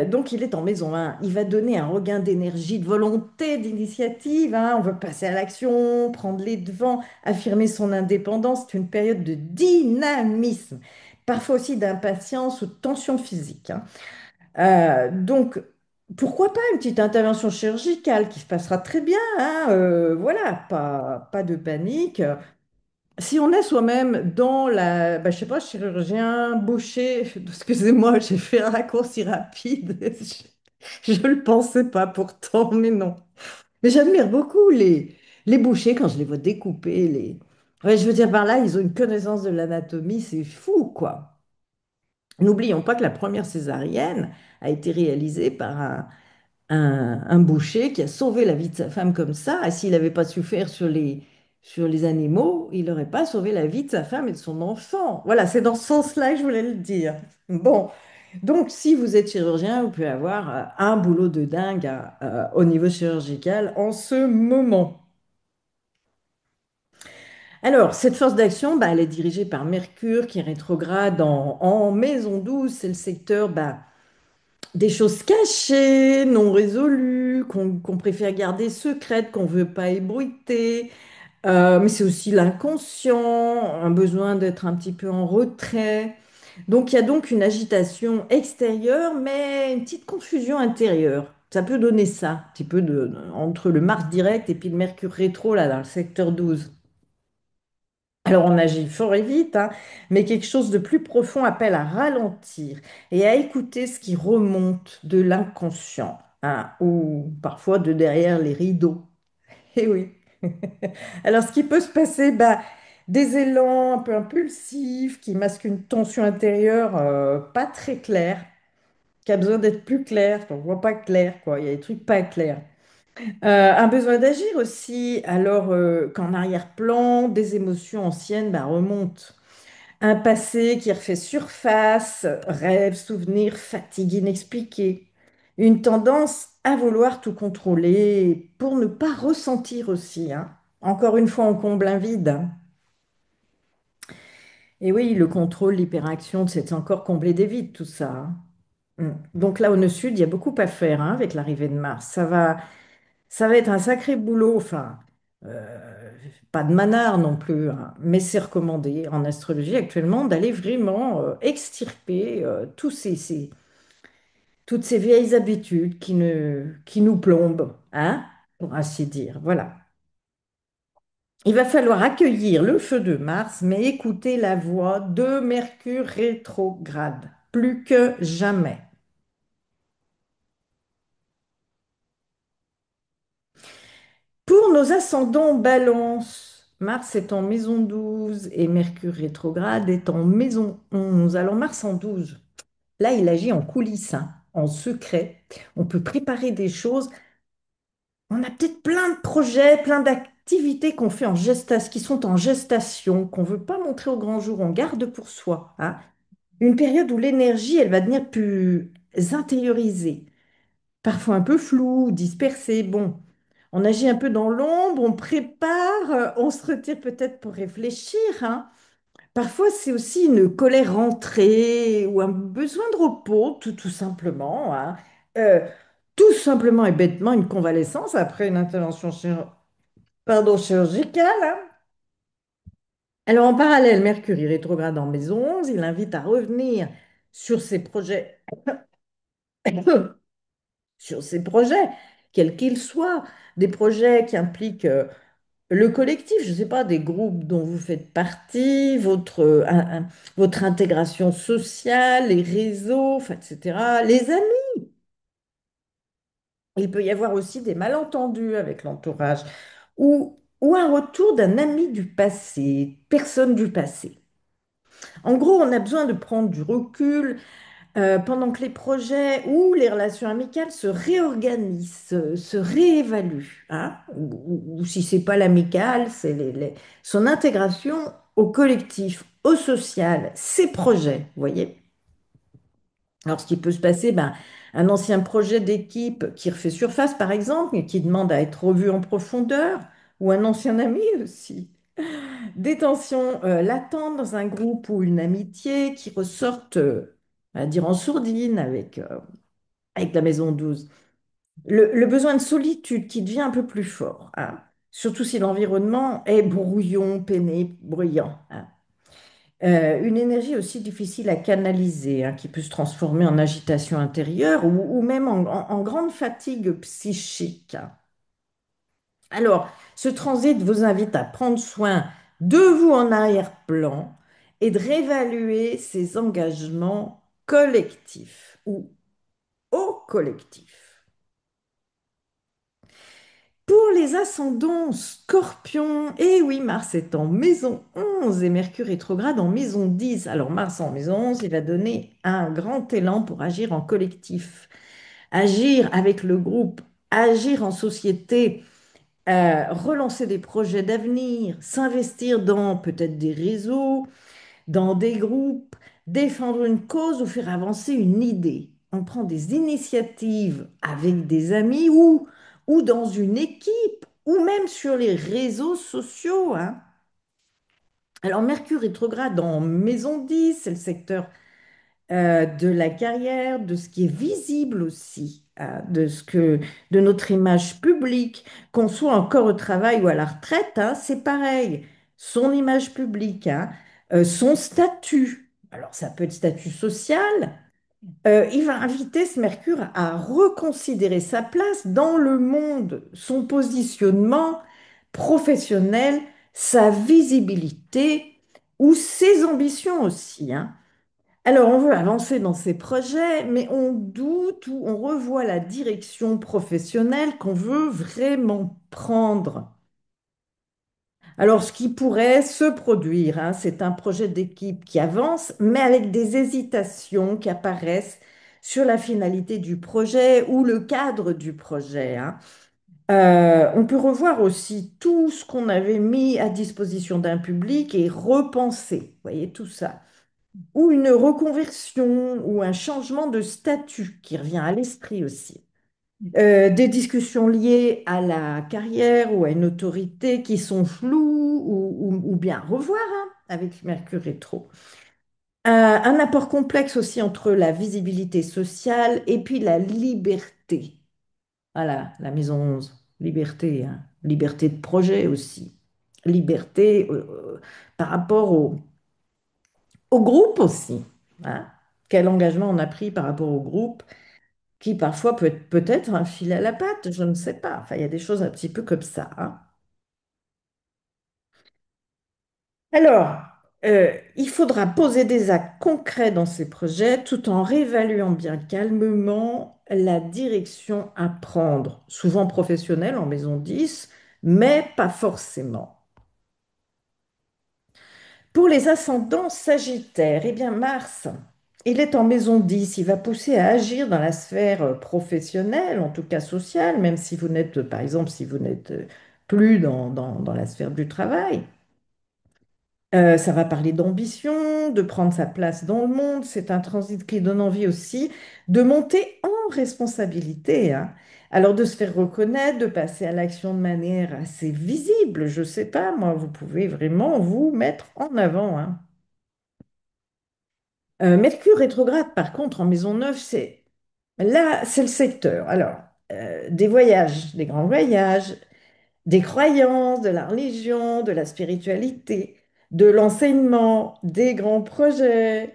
donc il est en maison 1. Il va donner un regain d'énergie, de volonté, d'initiative, hein. On veut passer à l'action, prendre les devants, affirmer son indépendance. C'est une période de dynamisme, parfois aussi d'impatience ou de tension physique, hein. Donc, pourquoi pas une petite intervention chirurgicale qui se passera très bien, hein, voilà, pas de panique. Si on est soi-même dans la, bah, je sais pas, chirurgien, boucher, excusez-moi, j'ai fait un raccourci rapide, je ne le pensais pas pourtant, mais non. Mais j'admire beaucoup les bouchers quand je les vois découper. Ouais, je veux dire par là, ils ont une connaissance de l'anatomie, c'est fou, quoi. N'oublions pas que la première césarienne a été réalisée par un boucher qui a sauvé la vie de sa femme comme ça. Et s'il n'avait pas souffert sur les animaux, il n'aurait pas sauvé la vie de sa femme et de son enfant. Voilà, c'est dans ce sens-là que je voulais le dire. Bon, donc si vous êtes chirurgien, vous pouvez avoir un boulot de dingue au niveau chirurgical en ce moment. Alors, cette force d'action, bah, elle est dirigée par Mercure qui est rétrograde en maison 12. C'est le secteur bah, des choses cachées, non résolues, qu'on préfère garder secrètes, qu'on ne veut pas ébruiter. Mais c'est aussi l'inconscient, un besoin d'être un petit peu en retrait. Donc il y a donc une agitation extérieure, mais une petite confusion intérieure. Ça peut donner ça, un petit peu entre le Mars direct et puis le Mercure rétro, là, dans le secteur 12. Alors on agit fort et vite, hein, mais quelque chose de plus profond appelle à ralentir et à écouter ce qui remonte de l'inconscient, hein, ou parfois de derrière les rideaux. Eh oui. Alors ce qui peut se passer, bah, des élans un peu impulsifs qui masquent une tension intérieure pas très claire, qui a besoin d'être plus clair, qu'on ne voit pas clair, quoi. Il y a des trucs pas clairs. Un besoin d'agir aussi, alors qu'en arrière-plan, des émotions anciennes bah, remontent. Un passé qui refait surface, rêves, souvenirs, fatigue inexpliquée. Une tendance à vouloir tout contrôler pour ne pas ressentir aussi, hein. Encore une fois, on comble un vide, hein. Et oui, le contrôle, l'hyperaction, c'est encore combler des vides, tout ça, hein. Donc là, au nœud sud, il y a beaucoup à faire, hein, avec l'arrivée de Mars. Ça va être un sacré boulot, enfin, pas de manard non plus, hein, mais c'est recommandé en astrologie actuellement d'aller vraiment extirper toutes ces vieilles habitudes qui nous plombent, hein, pour ainsi dire. Voilà. Il va falloir accueillir le feu de Mars, mais écouter la voix de Mercure rétrograde, plus que jamais. Pour nos ascendants Balance, Mars est en maison 12 et Mercure rétrograde est en maison 11. Alors Mars en 12, là il agit en coulisses, hein, en secret. On peut préparer des choses on a peut-être plein de projets, plein d'activités qu'on fait en gestation, qui sont en gestation, qu'on ne veut pas montrer au grand jour, on garde pour soi, hein. Une période où l'énergie, elle va devenir plus intériorisée, parfois un peu floue, dispersée. Bon, on agit un peu dans l'ombre, on prépare, on se retire peut-être pour réfléchir, hein. Parfois, c'est aussi une colère rentrée ou un besoin de repos, tout simplement, hein. Euh, Tout simplement et bêtement une convalescence après une intervention chirurgicale, hein. Alors, en parallèle, Mercure il rétrograde en maison 11, il invite à revenir sur ses projets, sur ses projets, quels qu'ils soient, des projets qui impliquent le collectif, je ne sais pas, des groupes dont vous faites partie, votre intégration sociale, les réseaux, enfin, etc. Les amis, il peut y avoir aussi des malentendus avec l'entourage ou un retour d'un ami du passé, personne du passé. En gros, on a besoin de prendre du recul pendant que les projets ou les relations amicales se réorganisent, se réévaluent, hein. Ou si c'est pas l'amical, c'est son intégration au collectif, au social, ses projets, vous voyez. Alors, ce qui peut se passer, ben, un ancien projet d'équipe qui refait surface, par exemple, et qui demande à être revu en profondeur, ou un ancien ami aussi. Des tensions latentes dans un groupe ou une amitié qui ressortent, à dire en sourdine avec la maison 12. Le besoin de solitude qui devient un peu plus fort, hein. Surtout si l'environnement est brouillon, pénible, bruyant, hein. Une énergie aussi difficile à canaliser, hein, qui peut se transformer en agitation intérieure ou même en grande fatigue psychique, hein. Alors, ce transit vous invite à prendre soin de vous en arrière-plan et de réévaluer ses engagements collectifs ou au collectif. Pour les ascendants Scorpion, et oui, Mars est en maison 11 et Mercure rétrograde en maison 10. Alors Mars en maison 11, il va donner un grand élan pour agir en collectif, agir avec le groupe, agir en société, relancer des projets d'avenir, s'investir dans peut-être des réseaux, dans des groupes, défendre une cause ou faire avancer une idée. On prend des initiatives avec des amis ou dans une équipe ou même sur les réseaux sociaux, hein. Alors Mercure rétrograde en maison 10, c'est le secteur de la carrière, de ce qui est visible aussi, hein, de notre image publique, qu'on soit encore au travail ou à la retraite, hein, c'est pareil. Son image publique, hein, son statut. Alors ça peut être statut social. Il va inviter ce Mercure à reconsidérer sa place dans le monde, son positionnement professionnel, sa visibilité ou ses ambitions aussi, hein. Alors, on veut avancer dans ces projets, mais on doute ou on revoit la direction professionnelle qu'on veut vraiment prendre. Alors, ce qui pourrait se produire, hein, c'est un projet d'équipe qui avance, mais avec des hésitations qui apparaissent sur la finalité du projet ou le cadre du projet, hein. On peut revoir aussi tout ce qu'on avait mis à disposition d'un public et repenser, vous voyez, tout ça ou une reconversion ou un changement de statut qui revient à l'esprit aussi. Des discussions liées à la carrière ou à une autorité qui sont floues ou bien revoir, hein, avec Mercure rétro. Un apport complexe aussi entre la visibilité sociale et puis la liberté. Voilà, la maison 11, liberté, hein. Liberté de projet aussi. Liberté par rapport au groupe aussi, hein. Quel engagement on a pris par rapport au groupe, qui parfois peut être peut-être un fil à la patte, je ne sais pas. Enfin, il y a des choses un petit peu comme ça, hein. Alors, il faudra poser des actes concrets dans ces projets tout en réévaluant bien calmement la direction à prendre, souvent professionnelle en maison 10, mais pas forcément. Pour les ascendants sagittaires, eh bien Mars Il est en maison 10. Il va pousser à agir dans la sphère professionnelle, en tout cas sociale, même si vous n'êtes, par exemple, si vous n'êtes plus dans la sphère du travail. Ça va parler d'ambition, de prendre sa place dans le monde. C'est un transit qui donne envie aussi de monter en responsabilité, hein. Alors de se faire reconnaître, de passer à l'action de manière assez visible. Je ne sais pas, moi, vous pouvez vraiment vous mettre en avant, hein. Mercure rétrograde, par contre, en maison 9, là, c'est le secteur. Alors, des voyages, des grands voyages, des croyances, de la religion, de la spiritualité, de l'enseignement, des grands projets.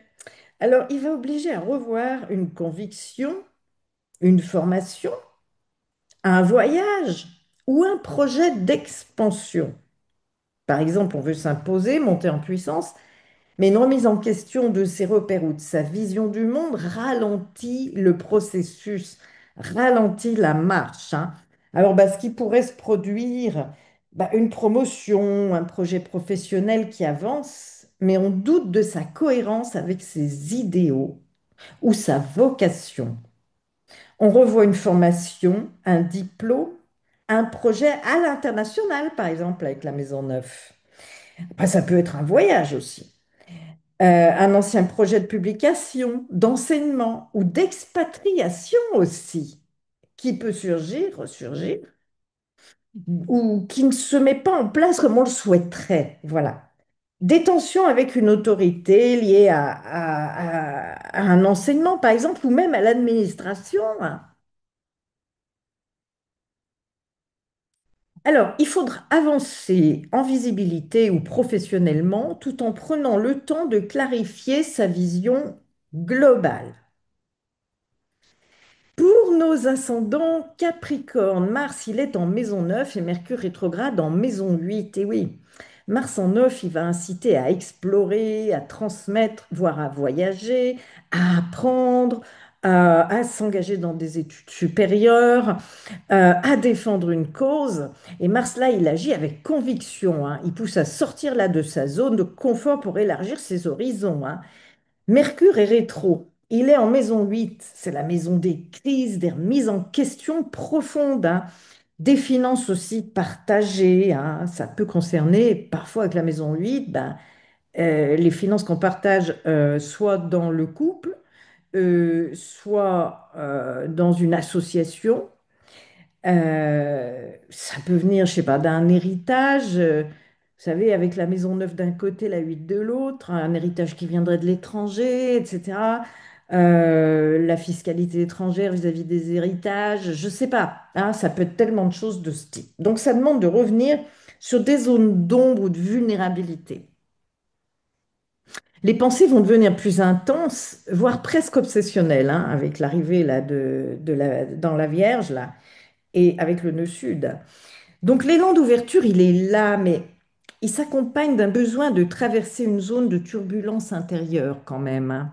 Alors, il va obliger à revoir une conviction, une formation, un voyage ou un projet d'expansion. Par exemple, on veut s'imposer, monter en puissance, mais une remise en question de ses repères ou de sa vision du monde ralentit le processus, ralentit la marche, hein. Alors, ce qui pourrait se produire, une promotion, un projet professionnel qui avance, mais on doute de sa cohérence avec ses idéaux ou sa vocation. On revoit une formation, un diplôme, un projet à l'international, par exemple, avec la Maison Neuf. Après, ça peut être un voyage aussi. Un ancien projet de publication, d'enseignement ou d'expatriation aussi, qui peut surgir, ressurgir, ou qui ne se met pas en place comme on le souhaiterait. Voilà. Des tensions avec une autorité liée à un enseignement, par exemple, ou même à l'administration, hein. Alors, il faudra avancer en visibilité ou professionnellement tout en prenant le temps de clarifier sa vision globale. Pour nos ascendants Capricorne, Mars, il est en maison 9 et Mercure rétrograde en maison 8. Et oui, Mars en 9, il va inciter à explorer, à transmettre, voire à voyager, à apprendre, à s'engager dans des études supérieures, à défendre une cause. Et Mars, là, il agit avec conviction, hein. Il pousse à sortir là de sa zone de confort pour élargir ses horizons, hein. Mercure est rétro. Il est en maison 8. C'est la maison des crises, des remises en question profondes, hein. Des finances aussi partagées, hein. Ça peut concerner, parfois avec la maison 8, les finances qu'on partage soit dans le couple, soit dans une association. Ça peut venir, je sais pas, d'un héritage, vous savez, avec la maison neuve d'un côté, la 8 de l'autre, un héritage qui viendrait de l'étranger, etc. La fiscalité étrangère vis-à-vis des héritages, je sais pas, hein, ça peut être tellement de choses de ce type. Donc ça demande de revenir sur des zones d'ombre ou de vulnérabilité. Les pensées vont devenir plus intenses, voire presque obsessionnelles, hein, avec l'arrivée là, dans la Vierge là, et avec le nœud sud. Donc l'élan d'ouverture, il est là, mais il s'accompagne d'un besoin de traverser une zone de turbulence intérieure quand même, hein.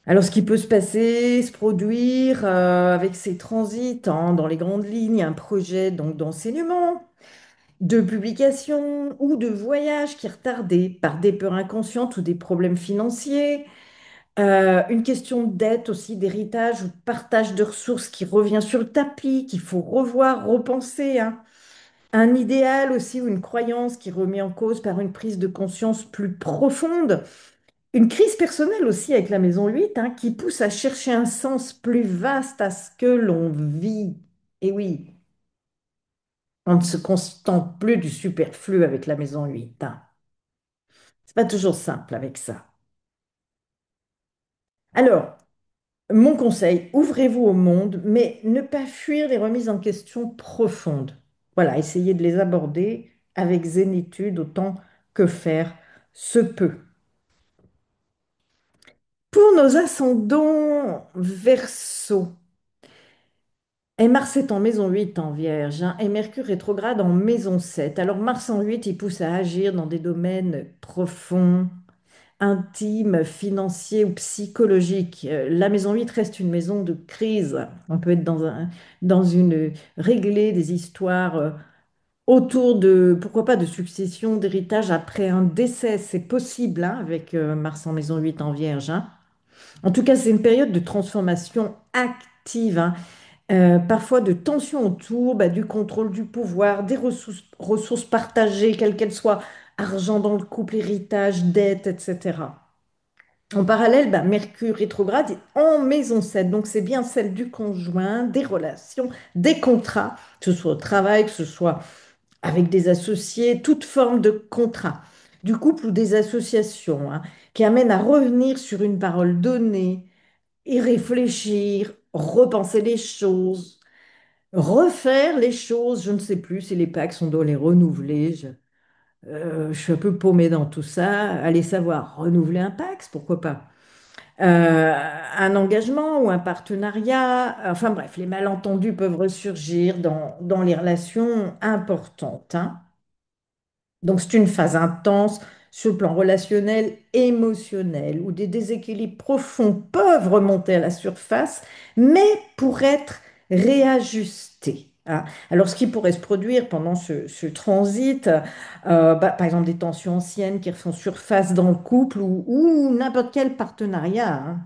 Alors ce qui peut se passer, se produire avec ces transits, hein, dans les grandes lignes, un projet donc d'enseignement, de publication ou de voyage qui est retardé par des peurs inconscientes ou des problèmes financiers. Une question de dette aussi, d'héritage ou de partage de ressources qui revient sur le tapis, qu'il faut revoir, repenser, hein. Un idéal aussi ou une croyance qui est remis en cause par une prise de conscience plus profonde. Une crise personnelle aussi avec la maison 8, hein, qui pousse à chercher un sens plus vaste à ce que l'on vit. Et oui, on ne se contente plus du superflu avec la maison 8, hein. C'est pas toujours simple avec ça. Alors, mon conseil, ouvrez-vous au monde, mais ne pas fuir les remises en question profondes. Voilà, essayez de les aborder avec zénitude autant que faire se peut. Pour nos ascendants Verseau, et Mars est en maison 8 en Vierge, hein, et Mercure rétrograde en maison 7. Alors Mars en 8, il pousse à agir dans des domaines profonds, intimes, financiers ou psychologiques. La maison 8 reste une maison de crise. On peut être dans une régler des histoires autour de, pourquoi pas, de succession, d'héritage après un décès. C'est possible, hein, avec Mars en maison 8 en Vierge, hein. En tout cas, c'est une période de transformation active, hein. Parfois de tension autour du contrôle du pouvoir, des ressources partagées, quelles qu'elles soient, argent dans le couple, héritage, dette, etc. En parallèle, Mercure rétrograde est en maison 7, donc c'est bien celle du conjoint, des relations, des contrats, que ce soit au travail, que ce soit avec des associés, toute forme de contrat, du couple ou des associations, hein, qui amènent à revenir sur une parole donnée, y réfléchir, repenser les choses, refaire les choses. Je ne sais plus si les packs, on doit les renouveler. Je suis un peu paumée dans tout ça. Allez savoir, renouveler un Pax, pourquoi pas? Un engagement ou un partenariat. Enfin bref, les malentendus peuvent ressurgir dans les relations importantes, hein. Donc c'est une phase intense sur le plan relationnel, émotionnel, où des déséquilibres profonds peuvent remonter à la surface, mais pour être réajustés, hein. Alors ce qui pourrait se produire pendant ce transit, par exemple des tensions anciennes qui refont surface dans le couple ou n'importe quel partenariat, hein.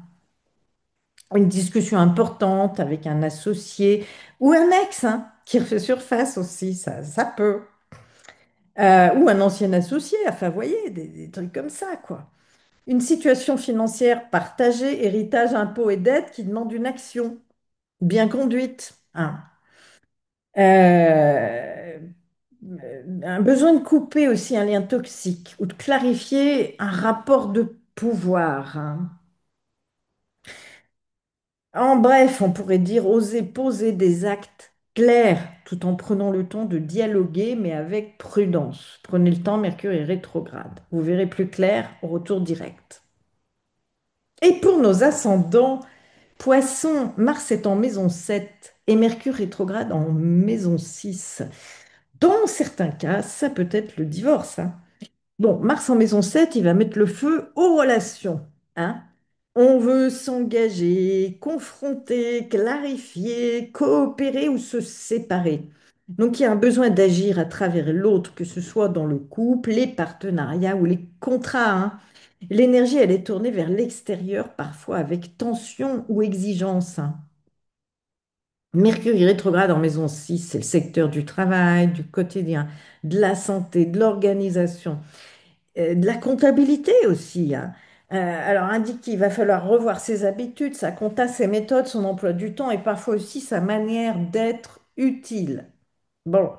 Une discussion importante avec un associé ou un ex, hein, qui refait surface aussi, ça peut. Ou un ancien associé, enfin, vous voyez, des trucs comme ça, quoi. Une situation financière partagée, héritage, impôts et dettes qui demande une action bien conduite, hein. Euh, un besoin de couper aussi un lien toxique ou de clarifier un rapport de pouvoir, hein. En bref, on pourrait dire oser poser des actes clairs tout en prenant le temps de dialoguer, mais avec prudence. Prenez le temps, Mercure est rétrograde. Vous verrez plus clair au retour direct. Et pour nos ascendants, Poisson, Mars est en maison 7 et Mercure rétrograde en maison 6. Dans certains cas, ça peut être le divorce, hein. Bon, Mars en maison 7, il va mettre le feu aux relations, hein. On veut s'engager, confronter, clarifier, coopérer ou se séparer. Donc, il y a un besoin d'agir à travers l'autre, que ce soit dans le couple, les partenariats ou les contrats, hein. L'énergie, elle est tournée vers l'extérieur, parfois avec tension ou exigence, hein. Mercure rétrograde en maison 6, c'est le secteur du travail, du quotidien, de la santé, de l'organisation, de la comptabilité aussi, hein. Alors, indique qu'il va falloir revoir ses habitudes, sa compta, ses méthodes, son emploi du temps et parfois aussi sa manière d'être utile. Bon,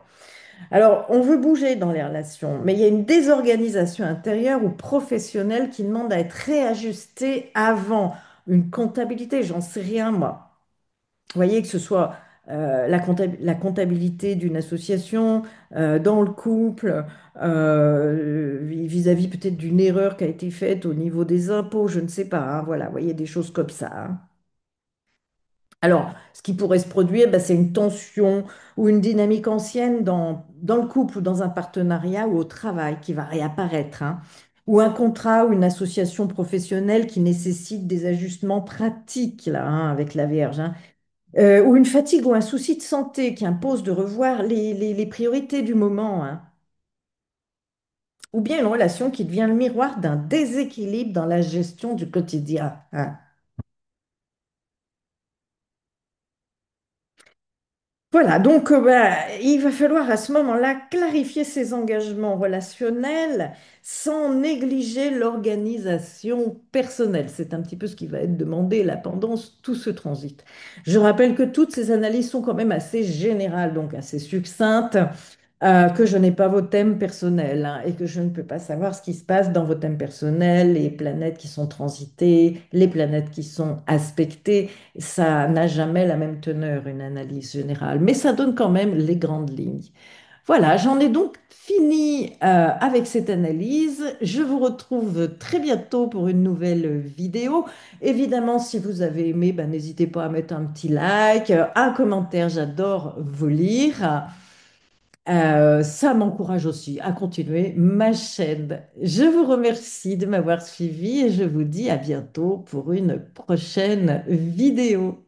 alors on veut bouger dans les relations, mais il y a une désorganisation intérieure ou professionnelle qui demande à être réajustée avant une comptabilité, j'en sais rien moi. Vous voyez, que ce soit la comptabilité d'une association, dans le couple, vis-à-vis peut-être d'une erreur qui a été faite au niveau des impôts, je ne sais pas, hein, voilà, vous voyez, des choses comme ça, hein. Alors, ce qui pourrait se produire, c'est une tension ou une dynamique ancienne dans le couple ou dans un partenariat ou au travail qui va réapparaître, hein. Ou un contrat ou une association professionnelle qui nécessite des ajustements pratiques, là, hein, avec la Vierge, hein. Ou une fatigue ou un souci de santé qui impose de revoir les priorités du moment, hein. Ou bien une relation qui devient le miroir d'un déséquilibre dans la gestion du quotidien, hein. Voilà, donc il va falloir à ce moment-là clarifier ses engagements relationnels sans négliger l'organisation personnelle. C'est un petit peu ce qui va être demandé là pendant tout ce transit. Je rappelle que toutes ces analyses sont quand même assez générales, donc assez succinctes, que je n'ai pas vos thèmes personnels, hein, et que je ne peux pas savoir ce qui se passe dans vos thèmes personnels, les planètes qui sont transitées, les planètes qui sont aspectées. Ça n'a jamais la même teneur, une analyse générale, mais ça donne quand même les grandes lignes. Voilà, j'en ai donc fini avec cette analyse. Je vous retrouve très bientôt pour une nouvelle vidéo. Évidemment, si vous avez aimé, n'hésitez pas à mettre un petit like, un commentaire, j'adore vous lire. Ça m'encourage aussi à continuer ma chaîne. Je vous remercie de m'avoir suivi et je vous dis à bientôt pour une prochaine vidéo.